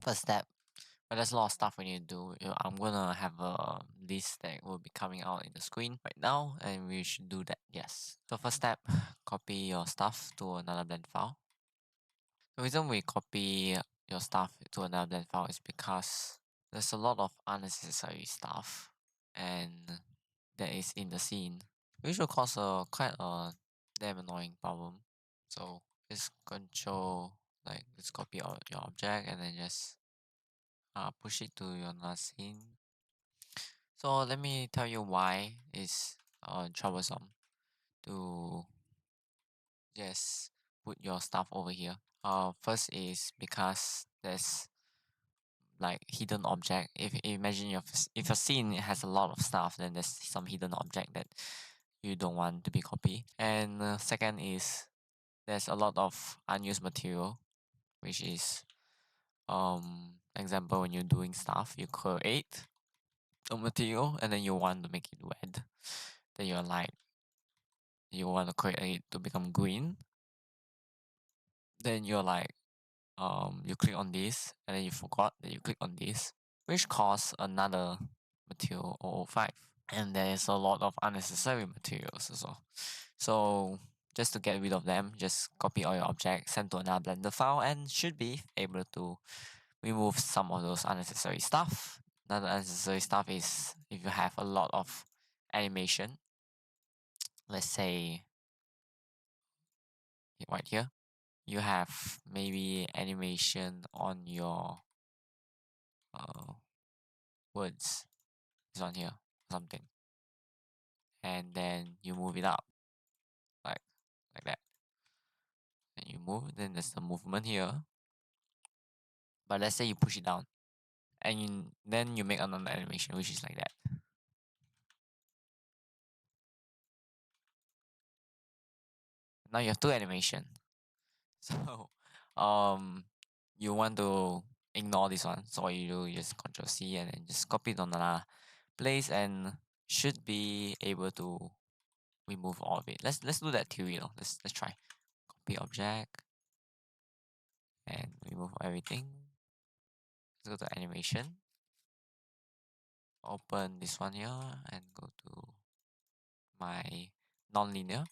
First step, but there's a lot of stuff we need to do. I'm gonna have a list that will be coming out in the screen right now, and we should do that. Yes. So first step, copy your stuff to another blend file. The reason we copy your stuff to another blend file is because there's a lot of unnecessary stuff, and that is in the scene, which will cause quite a damn annoying problem. So just control, like, just copy your object and then just push it to your another scene. So let me tell you why it's troublesome to just put your stuff over here. First is because there's like hidden object. If imagine if a scene has a lot of stuff, then there's some hidden object that you don't want to be copied. And second is there's a lot of unused material, which is example, when you're doing stuff, you create a material and then you want to make it red, then you're like, you want to create it to become green, then you're like, you click on this and then you forgot that you click on this, which costs another material 005. And there is a lot of unnecessary materials as well. So just to get rid of them, just copy all your objects, send to another Blender file, and should be able to remove some of those unnecessary stuff. Another unnecessary stuff is if you have a lot of animation. Let's say right here, you have maybe animation on your words, this one here, something, and then you move it up like that, and you move. Then there's the movement here. But let's say you push it down, and then you make another animation, which is like that. Now you have two animation. So, you want to ignore this one. So what you do, you just Control C and then just copy it on another place, and should be able to remove all of it. Let's do that theory though. Let's try. Copy object and remove everything. Let's go to animation. Open this one here and go to my non-linear.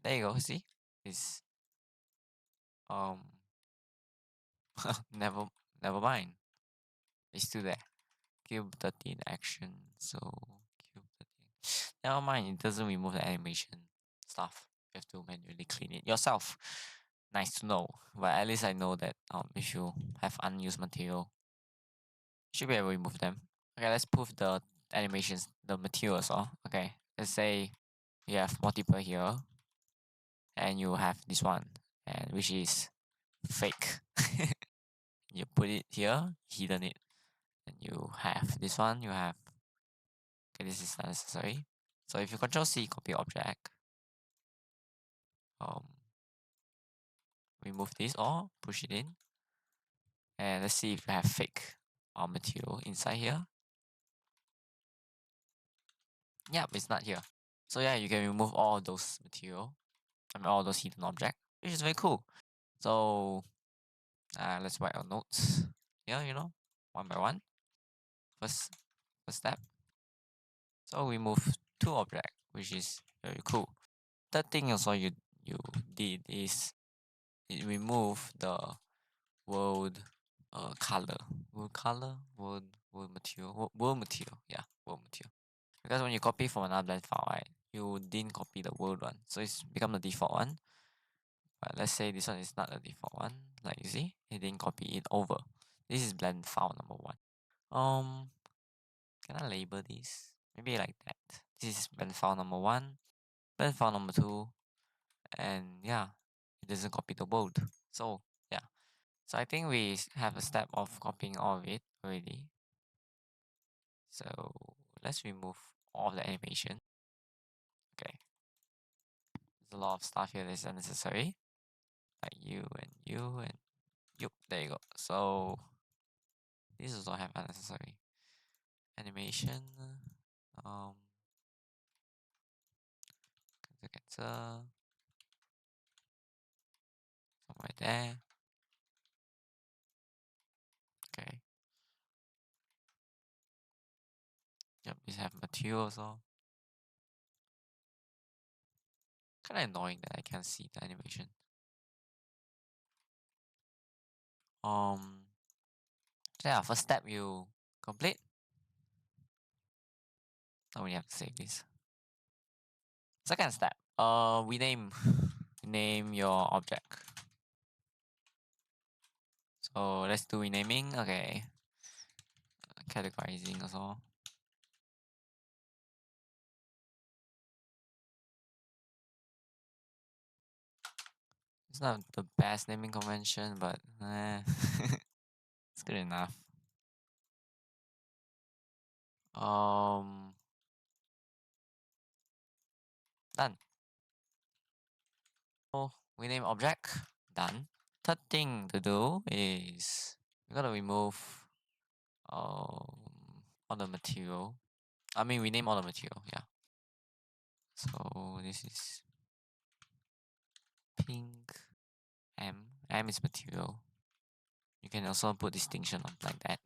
There you go. See, it's never mind. It's still there. Cube 13 action. So cube 13. Never mind. It doesn't remove the animation stuff. You have to manually clean it yourself. Nice to know. But at least I know that if you have unused material, you should be able to remove them. Okay, let's prove the animations, the materials. Okay, let's say you have multiple here, and you have this one, and which is fake. You put it here, hidden it, and you have this one. You have, okay, this is unnecessary. So if you Control C, copy object, remove this or push it in, and let's see if you have fake material inside here. Yep, it's not here. So yeah, you can remove all those material, all those hidden object, which is very cool. So let's write our notes here, one by one. First step. So we move two object, which is very cool. Third thing also you did is it remove the world color. World material. World material. Yeah, world material. Because when you copy from another blend file, right, you didn't copy the world one. So it's become the default one. But let's say this one is not the default one. Like you see, it didn't copy it over. This is blend file number 1. Can I label this? Maybe like that. This is blend file number 1, blend file number 2, and yeah, it doesn't copy the world. So yeah. So I think we have a step of copying all of it already. So let's remove all of the animation. Okay. There's a lot of stuff here that's unnecessary. Like you and you and you. There you go. So this also have unnecessary animation. Cancel. Somewhere there. Okay. Yep, these have material also. Kind of annoying that I can't see the animation. So yeah, first step you complete. Now we have to save this. Second step, we name your object. So let's do renaming. Okay, categorizing also. It's not the best naming convention, but it's good enough. Done. So we name object. Done. Third thing to do is we gotta remove all the material. I mean, we name all the material. Yeah. So this is pink. M is material. You can also put distinction on like that.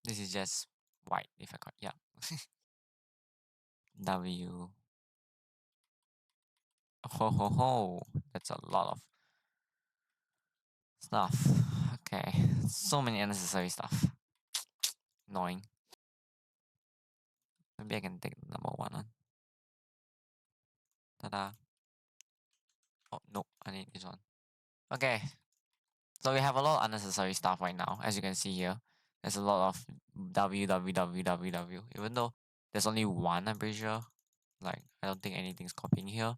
This is just white if I got yeah. W. Ho ho ho. That's a lot of stuff. Okay. So many unnecessary stuff. Annoying. Maybe I can take number one on. Ta-da. Oh no, I need this one. Okay. So we have a lot of unnecessary stuff right now, as you can see here. There's a lot of W. Even though there's only one, I'm pretty sure. Like, I don't think anything's copying here.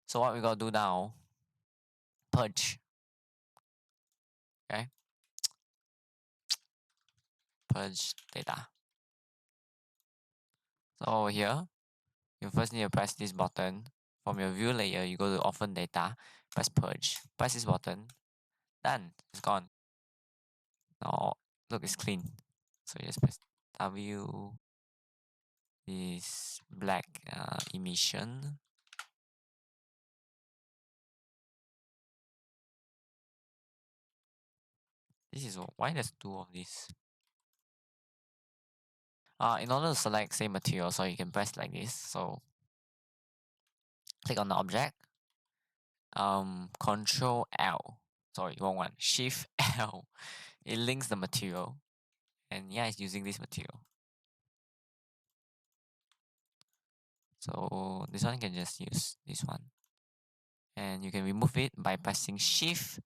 So what we gotta do now, purge. Okay. Purge data. So over here, you first need to press this button. From your view layer, you go to open data, press purge. Press this button. Done. It's gone. Now, look, it's clean. So you just press W. This black emission. This is why there's two of these. In order to select say material, so you can press like this. So click on the object. Control L. Sorry, wrong one. Shift L. It links the material. And yeah, it's using this material. So this one can just use this one. And you can remove it by pressing Shift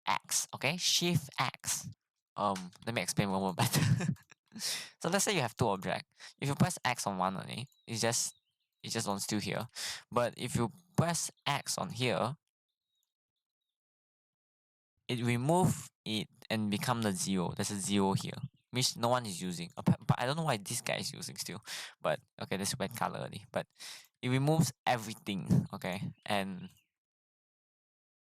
X. Okay, Shift X. Let me explain one more better. So let's say you have two objects. If you press X on one only, it just won't still here. But if you press X on here, it remove it and become the zero. There's a zero here, which no one is using. But I don't know why this guy is using still. But okay, this red color only. But it removes everything. Okay, and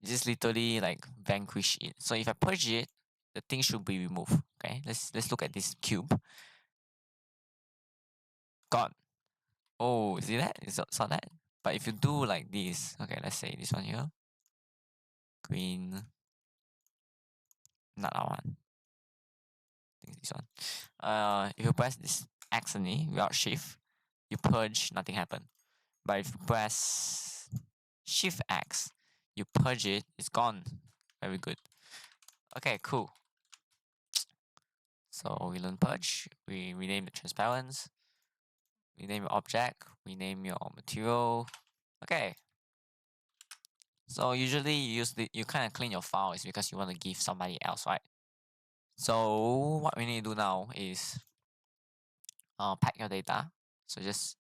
just literally like vanquish it. So if I purge it, the thing should be removed. Okay, let's look at this cube. Gone. Oh, see that? You saw that? But if you do like this, okay, let's say this one here, green, not that one. I think this one. If you press this X only without shift, you purge, nothing happen. But if you press Shift X, you purge it, it's gone. Very good. Okay, cool. So we learn purge, we rename the transparent, we name your object, we name your material. Okay. So usually you kind of clean your file is because you want to give somebody else, right? So what we need to do now is pack your data. So just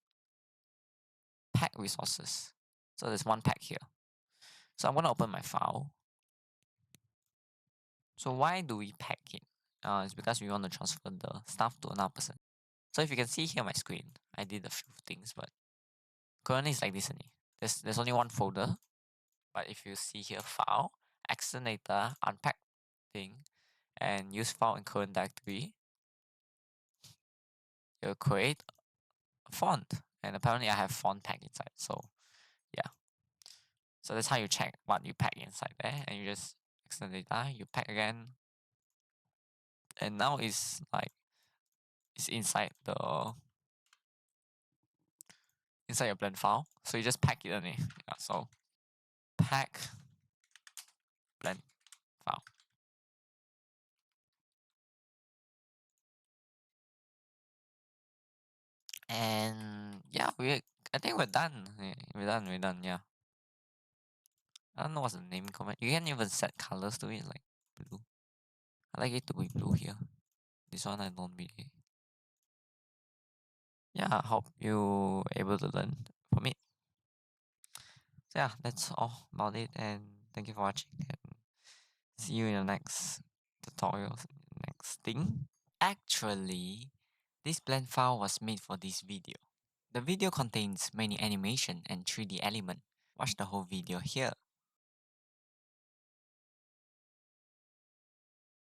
pack resources. So there's one pack here. So I'm going to open my file. So why do we pack it? It's because we want to transfer the stuff to another person. So if you can see here on my screen, I did a few things, but currently it's like this only. There's only one folder. But if you see here, file, external data, unpack thing, and use file in current directory, you'll create a font. And apparently I have font pack inside. So yeah. So that's how you check what you pack inside there, and you just extend data, you pack again, and now it's like it's inside your blend file. So you just pack it only. Yeah, so pack blend file. And yeah, I think we're done. Yeah, we're done, yeah. I don't know what's the name comment. You can even set colors to it, like blue. I like it to be blue here. This one I don't really. Yeah, I hope you able to learn from it. So yeah, that's all about it, and thank you for watching, and see you in the next tutorial, next thing. Actually, this blend file was made for this video. The video contains many animation and 3D element. Watch the whole video here.